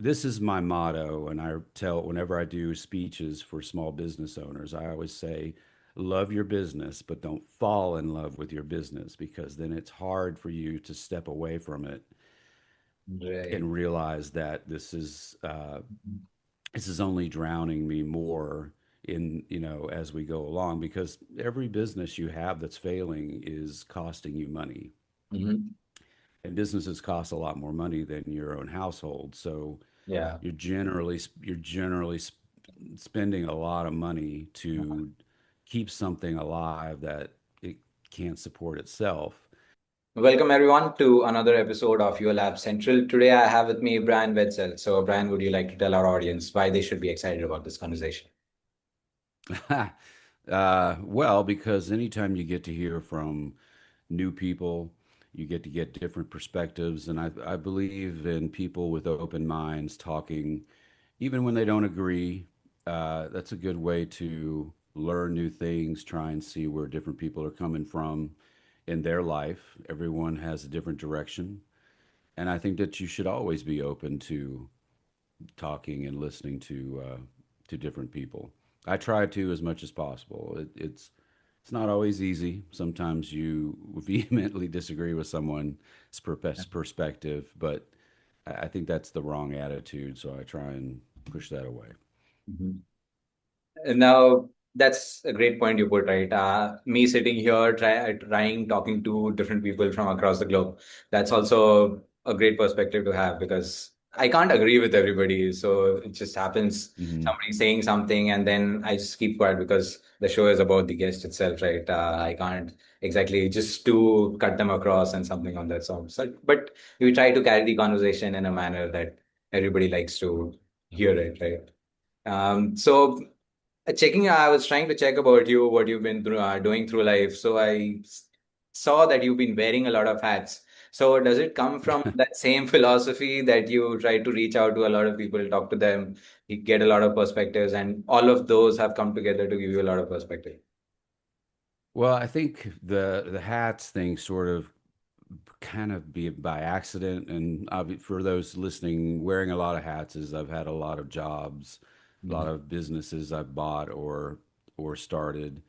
this is my motto, and I tell whenever I do speeches for small business owners, I always say, love your business, but don't fall in love with your business because then it's hard for you to step away from it Right. and realize that this is only drowning me more in, as we go along because every business you have that's failing is costing you money. Hmm. And businesses cost a lot more money than your own household. So Yeah. you're generally spending a lot of money to keep something alive that it can't support itself. Welcome everyone to another episode of Yollab Central. Today I have with me Bryan Wetzel. So, Bryan, would you like to tell our audience why they should be excited about this conversation? Well, because anytime you get to hear from new people, you get different perspectives, and I believe in people with open minds talking, even when they don't agree. That's a good way to learn new things, try and see where different people are coming from in their life. Everyone has a different direction, and I think that you should always be open to talking and listening to different people. I try to as much as possible. It's not always easy. Sometimes you vehemently disagree with someone's perspective, but I think that's the wrong attitude. So I try and push that away. Mhm. Now, that's a great point you put, right? Me sitting here, trying talking to different people from across the globe. That's also a great perspective to have because I can't agree with everybody. So it just happens Hmm. somebody saying something, and then I just keep quiet because the show is about the guest itself, right? I can't exactly just to cut them across and something on that song. So, but we try to carry the conversation in a manner that everybody likes to hear it, right? So checking, I was trying to check about you, what you've been doing through life. So saw that you've been wearing a lot of hats. So does it come from that same philosophy that you try to reach out to a lot of people, talk to them, you get a lot of perspectives, and all of those have come together to give you a lot of perspective? Well, I think the hats thing sort of kind of be by accident, and for those listening, wearing a lot of hats is I've had a lot of jobs, a lot Mhm. of businesses I've bought or started.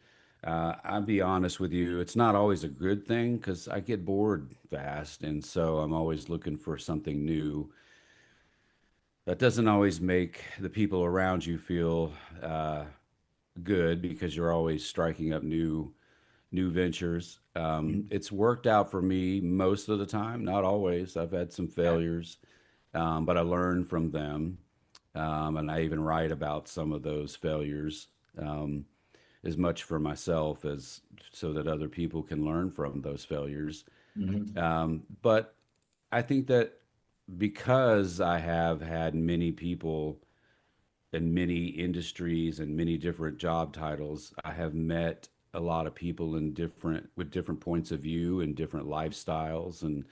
I'll be honest with you, it's not always a good thing because I get bored fast, and so I'm always looking for something new. That doesn't always make the people around you feel uh, good because you're always striking up new ventures. It's worked out for me most of the time, not always. I've had some Yeah. failures, but I learned from them. And I even write about some of those failures um, as much for myself as so that other people can learn from those failures. Mhm. But I think that because I have had many people in many industries and many different job titles, I have met a lot of people in different with different points of view and different lifestyles, and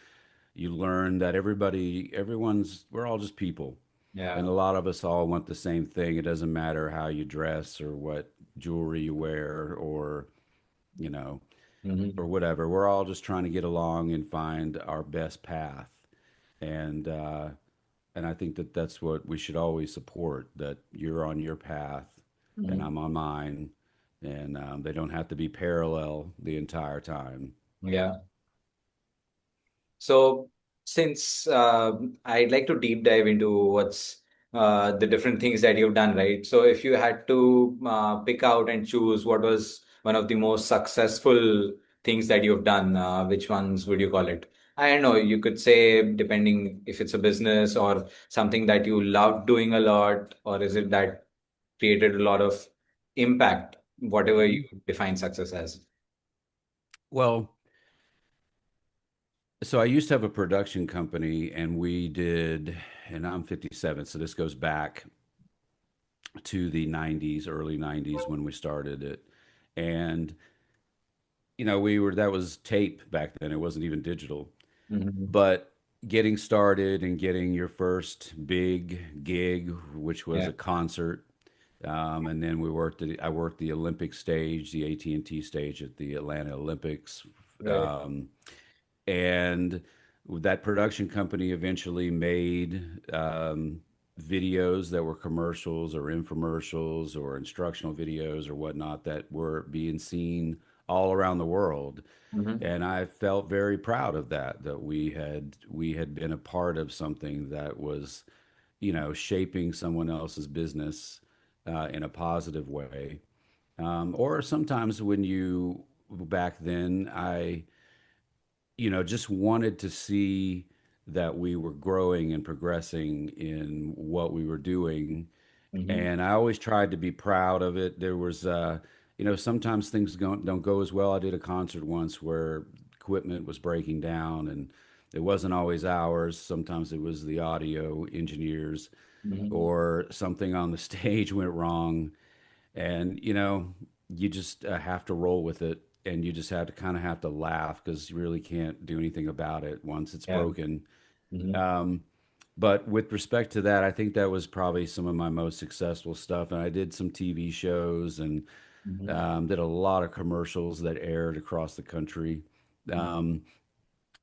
you learn that we're all just people, and Yeah. a lot of us all want the same thing. It doesn't matter how you dress or what jewelry you wear or you know Mhm. or whatever. We're all just trying to get along and find our best path, and uh, and I think that that's what we should always support, that you're on your path and Mhm. I'm on mine. And they don't have to be parallel the entire time. Yeah. So, since I'd like to deep dive into what's the different things that you've done, right? So, if you had to pick out and choose what was one of the most successful things that you've done, which ones would you call it? I don't know. You could say, depending if it's a business or something that you love doing a lot, or is it that created a lot of impact, whatever you Mhm. define success as? Well, so I used to have a production company, and we did, and I'm 57, so this goes back to the 90s, early 90s when we started it. And, that was tape back then, it wasn't even digital. Mhm. But getting started and getting your first big gig, which was Yeah. a concert, and then I worked the Olympic stage, the AT&T stage at the Atlanta Olympics, Right. um, and that production company eventually made videos that were commercials or infomercials or instructional videos or whatnot that were being seen all around the world. Hmm. And I felt very proud of that, that we had been a part of something that was, shaping someone else's business in a positive way. Or sometimes when you back then, just wanted to see that we were growing and progressing in what we were doing. Hmm. And I always tried to be proud of it. There was, sometimes things don't go as well. I did a concert once where equipment was breaking down and it wasn't always ours. Sometimes it was the audio engineers Hmm. or something on the stage went wrong. And, you just have to roll with it. And you just have to kind of have to laugh because you really can't do anything about it once it's Yeah. broken. Hmm. Um, but with respect to that, I think that was probably some of my most successful stuff. And I did some TV shows and Hmm. did a lot of commercials that aired across the country. Um,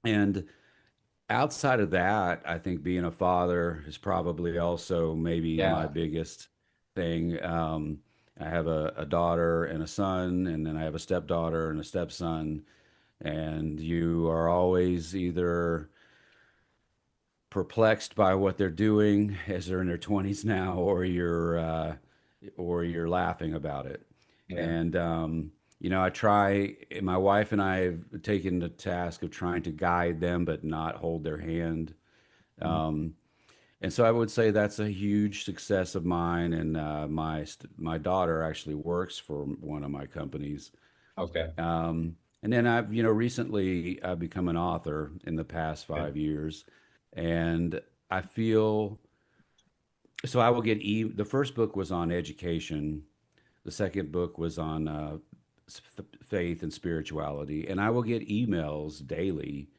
and outside of that, I think being a father is probably also maybe my Yeah. biggest thing. I have a daughter and a son, and then I have a stepdaughter and a stepson. And you are always either perplexed by what they're doing as they're in their 20s now, or you're laughing about it. Yeah. And I try. My wife and I have taken the task of trying to guide them, but not hold their hand. Mhm. Um, and so I would say that's a huge success of mine. And my daughter actually works for one of my companies. Okay. And then recently I've become an author in the past Okay. 5 years, and I feel so. I will get the first book was on education. The second book was on faith and spirituality, and I will get emails daily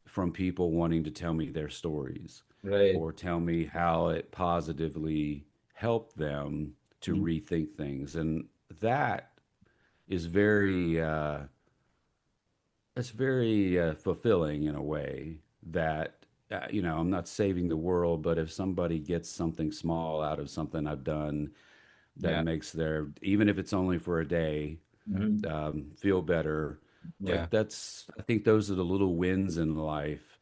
from people wanting to tell me their stories Right. or tell me how it positively helped them to Mhm. rethink things, and that is very it's very fulfilling in a way that I'm not saving the world, but if somebody gets something small out of something I've done that Yeah. makes their, even if it's only for a day, Hmm. feel better. Yeah. Like I think those are the little wins in life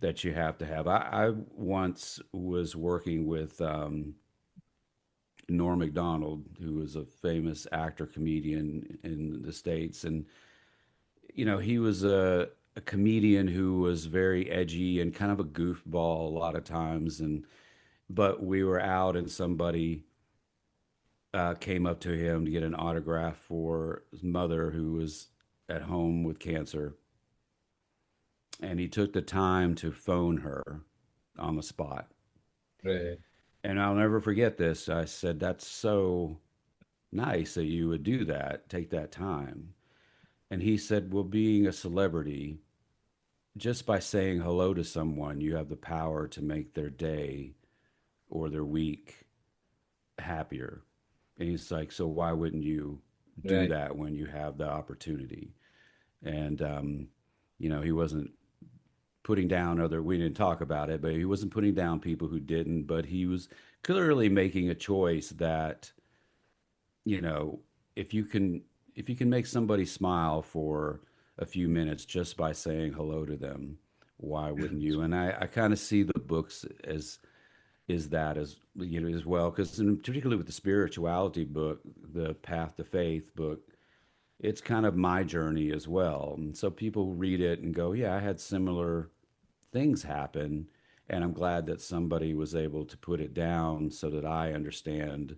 that you have to have. I once was working with Norm Macdonald, who was a famous actor comedian in the States, and he was a comedian who was very edgy and kind of a goofball a lot of times. And but we were out and somebody came up to him to get an autograph for his mother who was at home with cancer, and he took the time to phone her on the spot. Right. And I'll never forget this. I said, "That's so nice that you would do that, take that time." And he said, "Well, being a celebrity, just by saying hello to someone, you have the power to make their day or their week happier." And he's like, "So why wouldn't you do Right. that when you have the opportunity?" And, he wasn't putting down we didn't talk about it, but he wasn't putting down people who didn't, but he was clearly making a choice that, you know, if you can, if you can make somebody smile for a few minutes just by saying hello to them, why wouldn't you? And I kind of see the books as is that as as well, because particularly with the spirituality book, the Path to Faith book, it's kind of my journey as well. And so people read it and go, yeah, I had similar things happen, and I'm glad that somebody was able to put it down so that I understand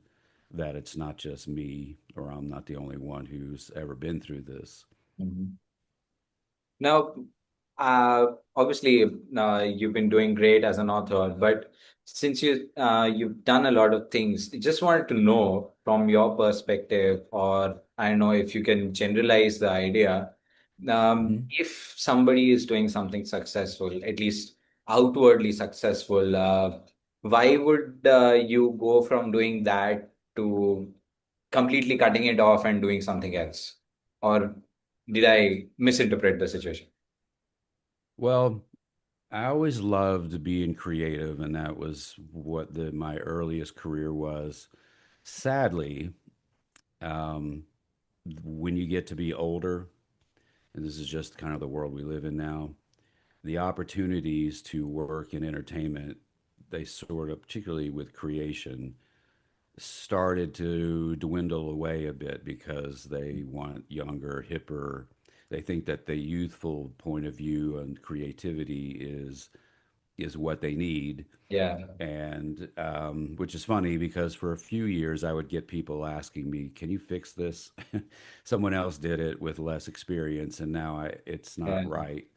that it's not just me, or I'm not the only one who's ever been through this. Mhm. Now, obviously, you've been doing great as an author, but since you've done a lot of things, I just wanted to know from your perspective, or I don't know if you can generalize the idea. Mhm. If somebody is doing something successful, at least outwardly successful, why would you go from doing that to completely cutting it off and doing something else? Or did I misinterpret the situation? Well, I always loved being creative, and that was what my earliest career was. Sadly, um, when you get to be older, and this is just kind of the world we live in now, the opportunities to work in entertainment, they sort of, particularly with creation, started to dwindle away a bit because they want younger, hipper. They think that the youthful point of view and creativity is what they need. Yeah. And which is funny because for a few years I would get people asking me, "Can you fix this?" Someone else did it with less experience, and now it's Yeah. not right.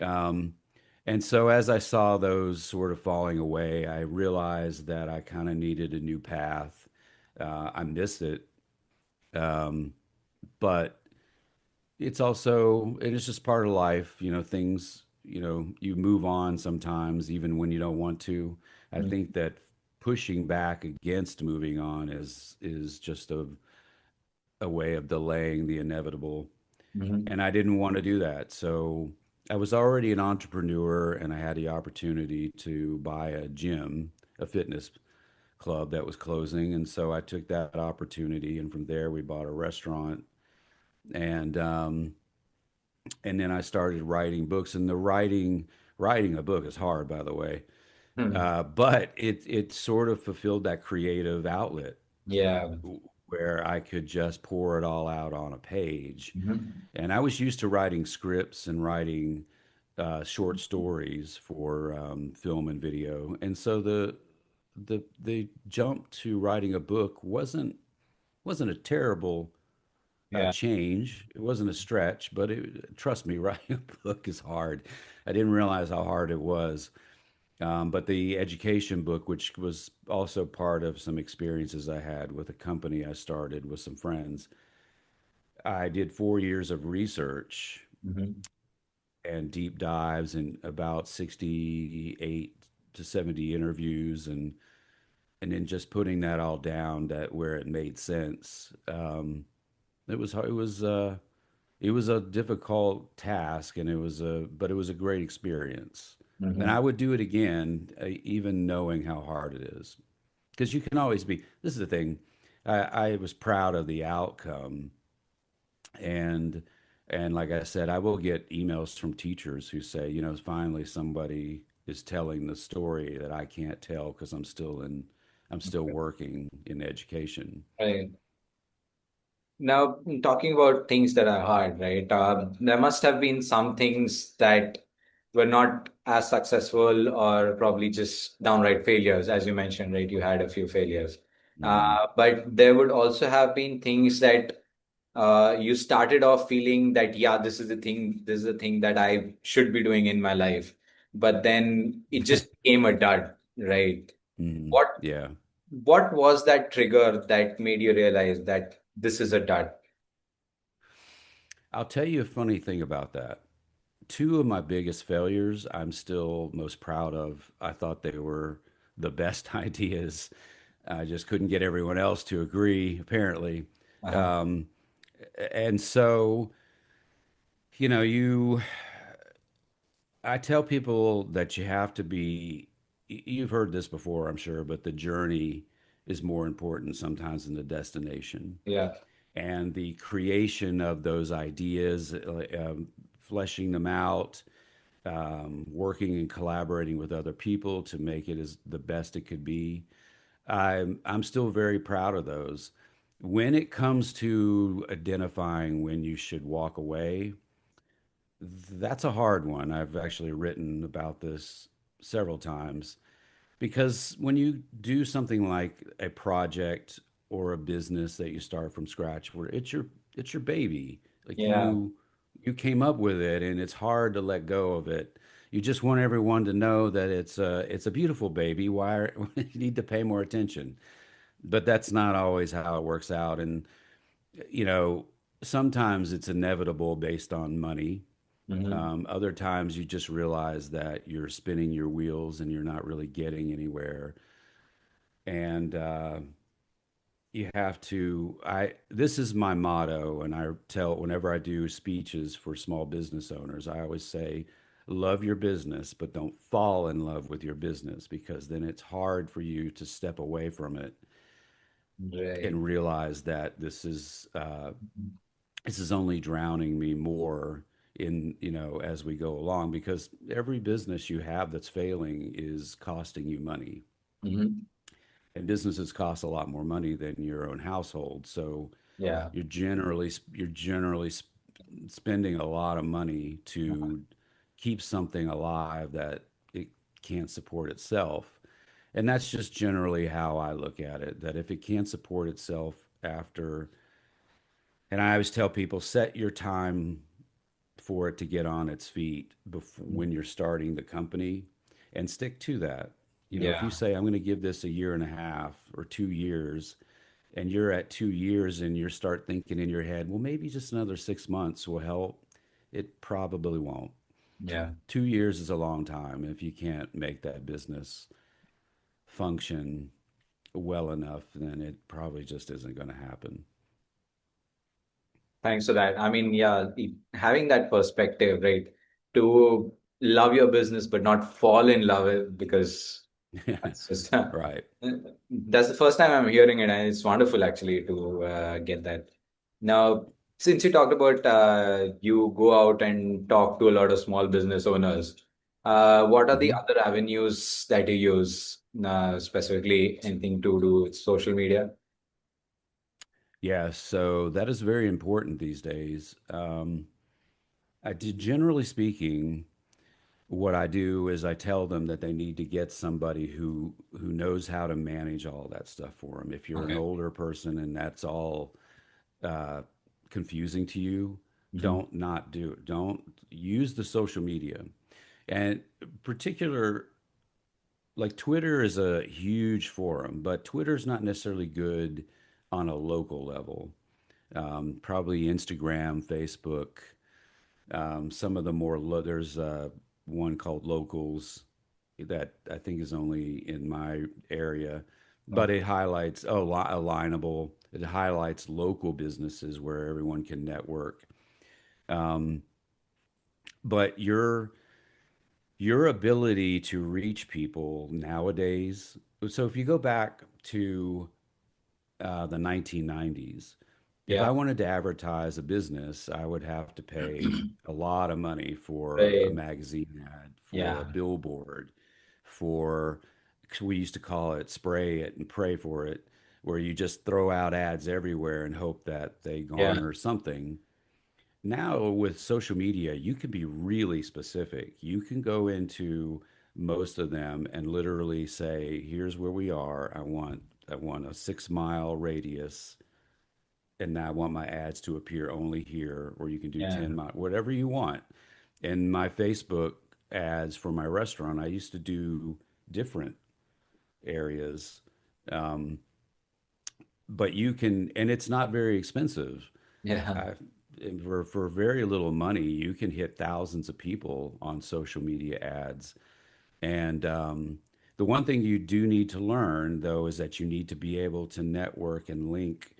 Um, and so as I saw those sort of falling away, I realized that I kind of needed a new path. I missed it, um, but it's just part of life. Things, you move on sometimes, even when you don't want to. I think that pushing back against moving on is just a way of delaying the inevitable. Mm-hmm. And I didn't want to do that. So I was already an entrepreneur and I had the opportunity to buy a gym, a fitness club that was closing. And so I took that opportunity. And from there, we bought a restaurant. And, um, and then I started writing books. And writing a book is hard, by the way. Hmm. But it sort of fulfilled that creative outlet Yeah. where I could just pour it all out on a page. Mm-hmm. And I was used to writing scripts and writing short stories for film and video. And so the jump to writing a book wasn't a terrible Yeah. change. It wasn't a stretch, but trust me, writing a book is hard. I didn't realize how hard it was. But the education book, which was also part of some experiences I had with a company I started with some friends, I did 4 years of research Mm-hmm. and deep dives and about 68 to 70 interviews and then just putting that all down that where it made sense. It was a difficult task and but it was a great experience. And Mm-hmm. I would do it again, even knowing how hard it is. Because you can always be, this is the thing, I was proud of the outcome. And and like I said, I will get emails from teachers who say, finally somebody is telling the story that I can't tell because I'm still working in education. Right. Now, talking about things that are hard, right? There must have been some things that were not as successful or probably just downright failures, as you mentioned, right? You had a few failures. Mhm. But there would also have been things that you started off feeling that, yeah, this is the thing that I should be doing in my life. But then it just became a dud, right? Mhm. What Yeah. what was that trigger that made you realize that this is a dud? I'll tell you a funny thing about that. Two of my biggest failures I'm still most proud of. I thought they were the best ideas. I just couldn't get everyone else to agree, apparently. Uh-huh. Um, and so, you know, you, I tell people that you have to be, you've heard this before, I'm sure, but the journey is more important sometimes than the destination. Yeah. And the creation of those ideas, fleshing them out, working and collaborating with other people to make it as the best it could be. I'm still very proud of those. When it comes to identifying when you should walk away, that's a hard one. I've actually written about this several times because when you do something like a project or a business that you start from scratch, where it's your baby, like Yeah. you came up with it, and it's hard to let go of it. You just want everyone to know that it's a beautiful baby. You need to pay more attention? But that's not always how it works out, and you know sometimes it's inevitable based on money. Hmm. Other times you just realize that you're spinning your wheels and you're not really getting anywhere. And you have to, this is my motto. And I tell, whenever I do speeches for small business owners, I always say, love your business, but don't fall in love with your business because then it's hard for you to step away from it Right. and realize that this is only drowning me more in, as we go along, because every business you have that's failing is costing you money, Hmm. and businesses cost a lot more money than your own household. So Yeah. you're generally spending a lot of money to keep something alive that it can't support itself. And that's just generally how I look at it, that if it can't support itself after, and I always tell people, set your time for it to get on its feet before, when you're starting the company, and stick to that. If you Yeah. say, I'm going to give this a year and a half or 2 years, and you're at 2 years and you start thinking in your head, well, maybe just another 6 months will help, it probably won't. Yeah. 2 years is a long time. If you can't make that business function well enough, then it probably just isn't going to happen. Thanks for that. I mean, yeah, having that perspective, right, to love your business but not fall in love with, because that's just Right. that's the first time I'm hearing it, and it's wonderful actually to get that. Now, since you talked about you go out and talk to a lot of small business owners, what are the Hmm. other avenues that you use, specifically anything to do with social media? Yeah, so that is very important these days. Generally speaking, what I do is I tell them that they need to get somebody who knows how to manage all that stuff for them. If you're an Okay. older person and that's all uh, confusing to you, Hmm. don't not do it. Don't use the social media. And particular, like Twitter is a huge forum, but Twitter's not necessarily good on a local level. Probably Instagram, Facebook, some of the there's one called Locals that I think is only in my area, but Okay. it highlights alignable. It highlights local businesses where everyone can network. Um, but your ability to reach people nowadays. So if you go back to the 1990s, if Yeah. I wanted to advertise a business, I would have to pay a lot of money for a Right. magazine ad, for a Yeah. billboard, for, we used to call it spray it and pray for it, where you just throw out ads everywhere and hope that they Yeah. garner something. Now with social media, you can be really specific. You can go into most of them and literally say, here's where we are. I want a 6 mile radius, and I want my ads to appear only here, or you can do Yeah. 10 mile, whatever you want. And my Facebook ads for my restaurant, I used to do different areas. Um, but you can, and it's not very expensive. Yeah. I, for very little money, you can hit thousands of people on social media ads. And the one thing you do need to learn, though, is that you need to be able to network and link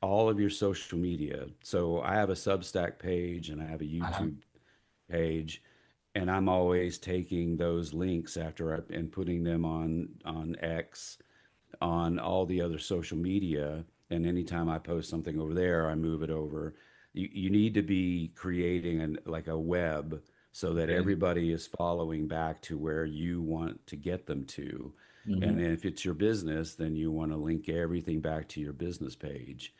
all of your social media. So I have a Substack page and I have a Uh-huh. YouTube page, and I'm always taking those links and putting them on X, on all the other social media. And anytime I post something over there, I move it over. You need to be creating like a web so that Right. everybody is following back to where you want to get them to. Mm-hmm. And then if it's your business, then you want to link everything back to your business page.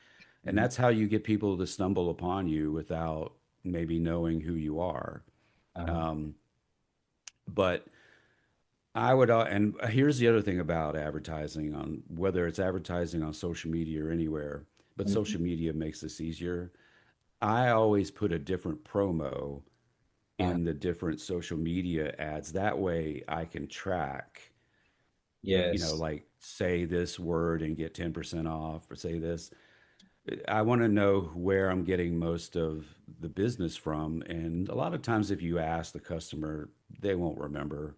And Mm-hmm. that's how you get people to stumble upon you without maybe knowing who you are. Uh-huh. Um, but and here's the other thing about advertising, on whether it's advertising on social media or anywhere, but Mhm. social media makes this easier. I always put a different promo Uh, in the different social media ads. That way I can track, yes. like say this word and get 10% off, or say this. I want to know where I'm getting most of the business from. And a lot of times, if you ask the customer, they won't remember.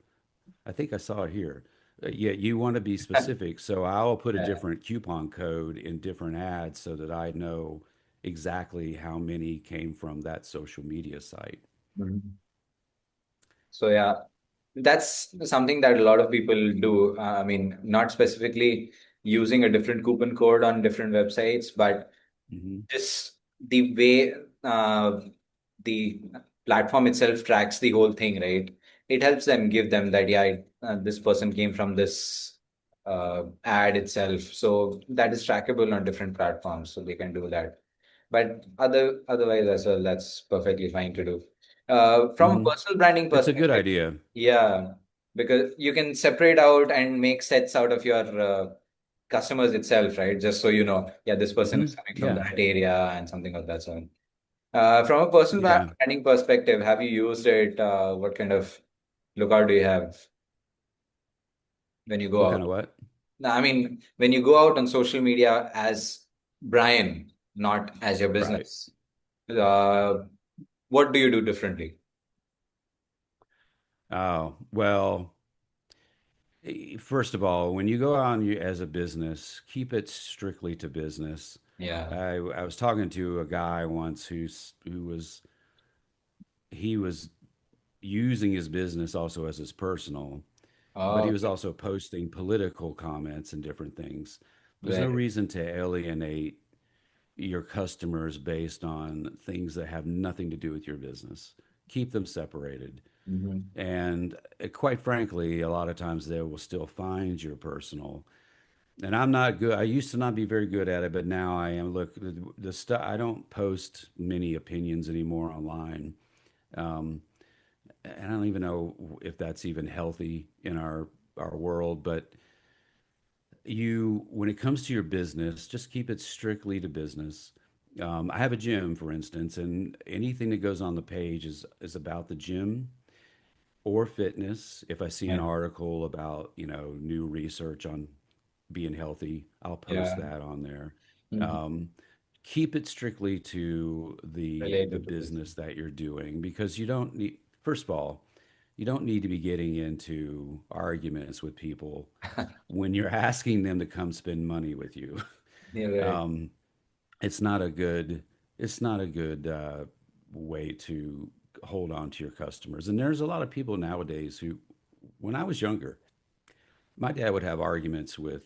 I think I saw it here. Yeah, you want to be specific. So I'll put a Yeah. different coupon code in different ads so that I know exactly how many came from that social media site. Mhm. So yeah, that's something that a lot of people do. I mean, not specifically using a different coupon code on different websites, but Hmm. just the way the platform itself tracks the whole thing, right? It helps them give them that, yeah, this person came from this ad itself. So that is trackable on different platforms, so they can do that. But otherwise as well, that's perfectly fine to do. From a Hmm. personal branding It's a good perspective, idea. yeah, because you can separate out and make sets out of your customers itself, right? Just so you know, yeah, this person is Hmm. coming from Yeah. that area and something of that sort. From a personal Yeah. branding perspective, have you used it? What kind of lookout do you have when you go What kind of out? what? No, I mean, when you go out on social media as Bryan, not as your Right. business, uh, what do you do differently? Oh, well, first of all, when you go on as a business, keep it strictly to business. Yeah. I was talking to a guy once who was he was using his business also as his personal, but he Oh, was also posting political comments and different things. There's no very. reason to alienate your customers based on things that have nothing to do with your business. Keep them separated. Mhm. And quite frankly, a lot of times they will still find your personal. And I'm not good. I used to not be very good at it, but now I am. Look, the stuff I don't post many opinions anymore online. Um, and I don't even know if that's even healthy in our world. But when it comes to your business, just keep it strictly to business. I have a gym, for instance, and anything that goes on the page is about the gym or fitness. If I see an Yeah. article about, new research on being healthy, I'll post Yeah. that on there. Mhm. Um, Keep it strictly to the Related to this. business that you're doing because you don't need, first of all, you don't need to be getting into arguments with people when you're asking them to come spend money with you. You're right. Um, it's not a good it's not a good way to hold on to your customers. And there's a lot of people nowadays who, when I was younger, my dad would have arguments with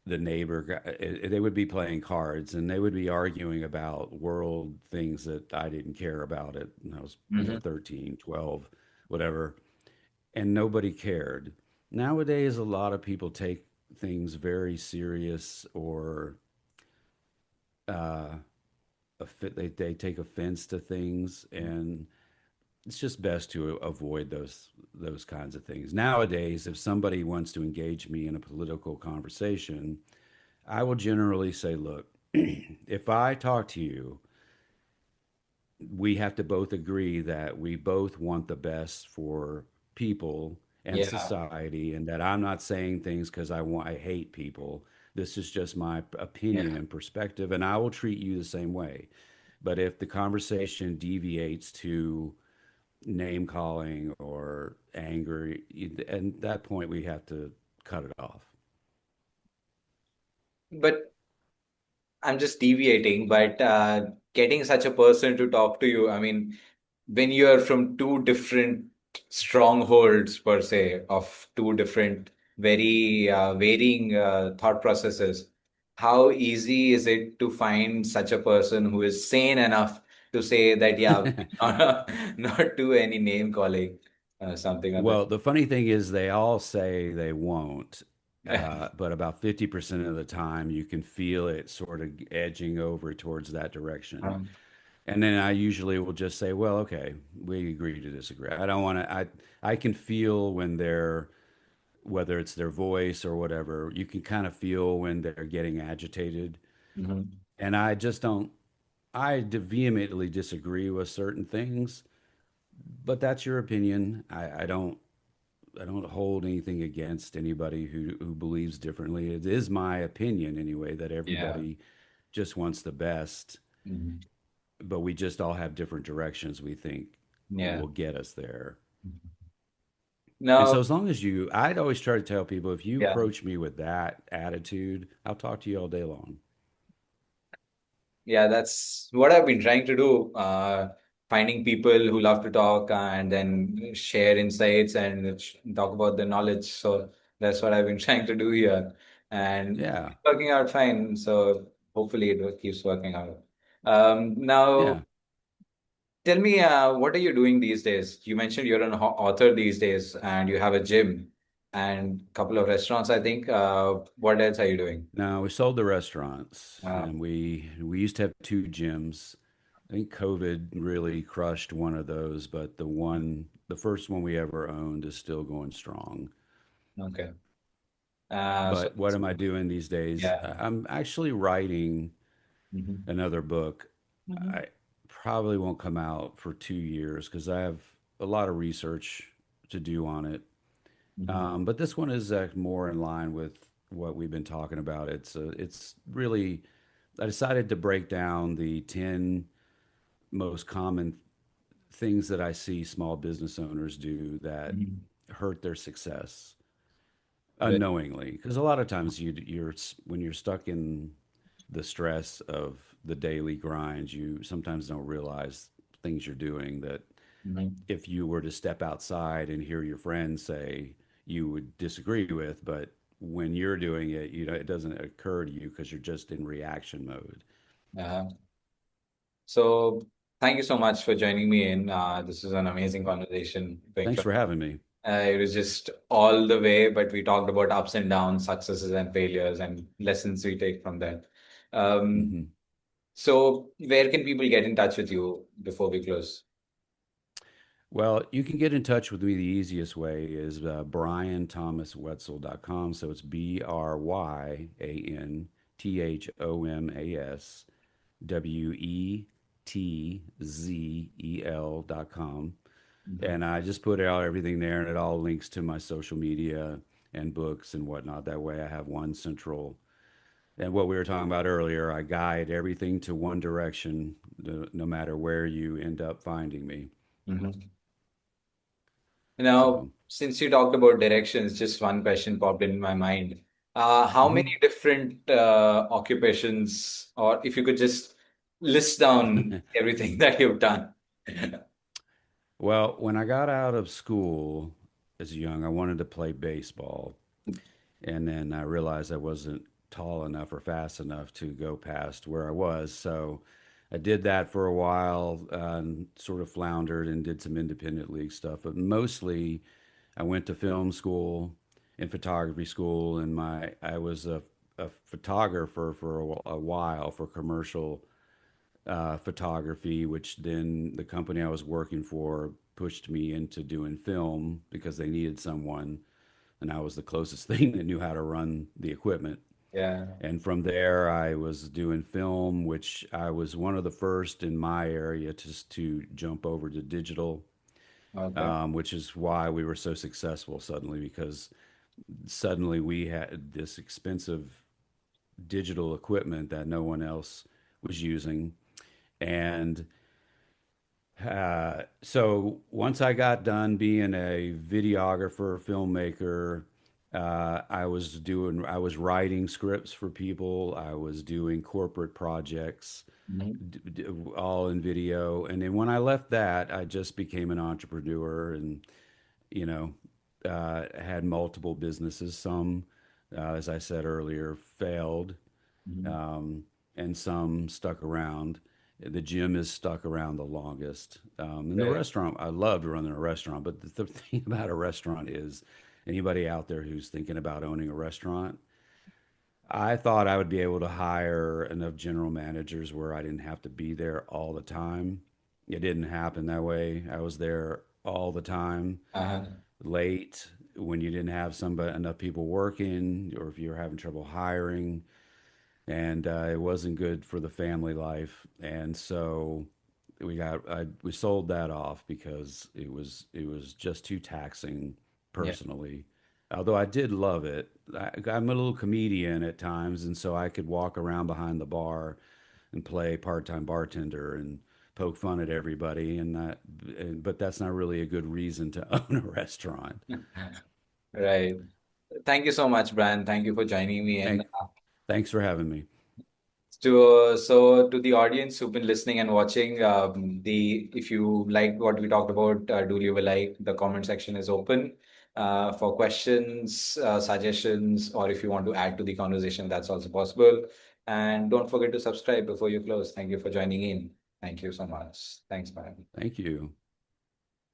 the neighbor. They would be playing cards and they would be arguing about world things that I didn't care about it. And I was, Hmm. 13, 12, whatever. And nobody cared. Nowadays, a lot of people take things very serious or uh, they take offense to things, and it's just best to avoid those kinds of things. Nowadays, if somebody wants to engage me in a political conversation, I will generally say, look, if I talk to you, we have to both agree that we both want the best for people and Yeah. society, and that I'm not saying things because I hate people. This is just my opinion Yeah. and perspective, and I will treat you the same way. But if the conversation deviates to name calling or anger, at that point we have to cut it off. But I'm just deviating, but getting such a person to talk to you, I mean, when you're from two different strongholds, per se, of two different, very varying thought processes, how easy is it to find such a person who is sane enough to say that, yeah, not, not do any name calling, something on that? Well, the funny thing is, they all say they won't, but about 50% of the time, you can feel it sort of edging over towards that direction. Um, And then I usually will just say, well, okay, we agree to disagree. I don't want to, I can feel when they're, whether it's their voice or whatever, you can kind of feel when they're getting agitated. mhm. And I just don't, vehemently disagree with certain things, but that's your opinion. I don't hold anything against anybody who believes differently. It is my opinion anyway that Yeah. everybody just wants the best, Mhm. but we just all have different directions we think Yeah. will get us there. And No, so as long as I'd always try to tell people, if you yeah. approach me with that attitude, I'll talk to you all day long. Yeah, that's what I've been trying to do. finding people who love to talk and then share insights and talk about the knowledge. So that's what I've been trying to do here, and Yeah. it's working out fine. So hopefully keeps working out. Yeah. Now, tell me, what are you doing these days? You mentioned you're an author these days, and you have a gym and a couple of restaurants, I think. What else are you doing? No, we sold the restaurants, Uh, and we used to have two gyms. I think COVID really crushed one of those, but the first one we ever owned is still going strong. okay. So But what am I doing these days? yeah. I'm actually writing Hmm. another book. Hmm. I probably won't come out for 2 years because I have a lot of research to do on it. Hmm. But this one is more in line with what we've been talking about. It's really I decided to break down the 10 most common things that I see small business owners do that Hmm. hurt their success Right. unknowingly. Because a lot of times when you're stuck in the stress of the daily grind, you sometimes don't realize things you're doing that Hmm. if you were to step outside and hear your friends say you would disagree with, but when you're doing it, it doesn't occur to you because you're just in reaction mode. Uh, so thank you so much for joining me in. This is an amazing conversation. Thanks for having me. It was just all the way, but we talked about ups and downs, successes and failures, and lessons we take from that. Um, Hmm. so, where can people get in touch with you before we close? Well, you can get in touch with me. The easiest way is BryanThomasWetzel.com. So it's BryanThomasWetzel.com. Mhm. And I just put out everything there, and it all links to my social media and books and whatnot. That way I have one central. And what we were talking about earlier, I guide everything to one direction, no matter where you end up finding me. Mhm. Now, So, since you talked about directions, just one question popped in my mind. How mhm. many different occupations, or if you could just list down everything that you've done? Well, when I got out of school as young, I wanted to play baseball. And then I realized I wasn't tall enough or fast enough to go past where I was. So I did that for a while, and sort of floundered and did some independent league stuff. But mostly I went to film school and photography school, and I was a photographer for a while for commercial photography, which then the company I was working for pushed me into doing film because they needed someone, and I was the closest thing that knew how to run the equipment. Yeah. And from there, I was doing film, which I was one of the first in my area to jump over to digital, Okay. which is why we were so successful suddenly because suddenly we had this expensive digital equipment that no one else was using. And so once I got done being a videographer, filmmaker, I was writing scripts for people. I was doing corporate projects, Mhm. all in video. And then when I left that, I just became an entrepreneur and, you know, had multiple businesses. Some, as I said earlier, failed, Mhm. um, and some stuck around. The gym is stuck around the longest. And the Right. restaurant, I loved running a restaurant, but the thing about a restaurant is anybody out there who's thinking about owning a restaurant, I thought I would be able to hire enough general managers where I didn't have to be there all the time. It didn't happen that way. I was there all the time, Uh-huh. late when you didn't have somebody enough people working, or if you were having trouble hiring, and it wasn't good for the family life. And so we sold that off because it was just too taxing Yeah. personally. Although I did love it, I'm a little comedian at times, and so I could walk around behind the bar and play part-time bartender and poke fun at everybody, but that's not really a good reason to own a restaurant. Right. Thank you so much, Brian. Thank you for joining me in. Thanks for having me. So to the audience who've been listening and watching, the if you like what we talked about, do leave a like. The comment section is open for questions, suggestions, or if you want to add to the conversation, that's also possible. And don't forget to subscribe before you close. Thank you for joining in. Thank you so much. Thanks, man. Thank you.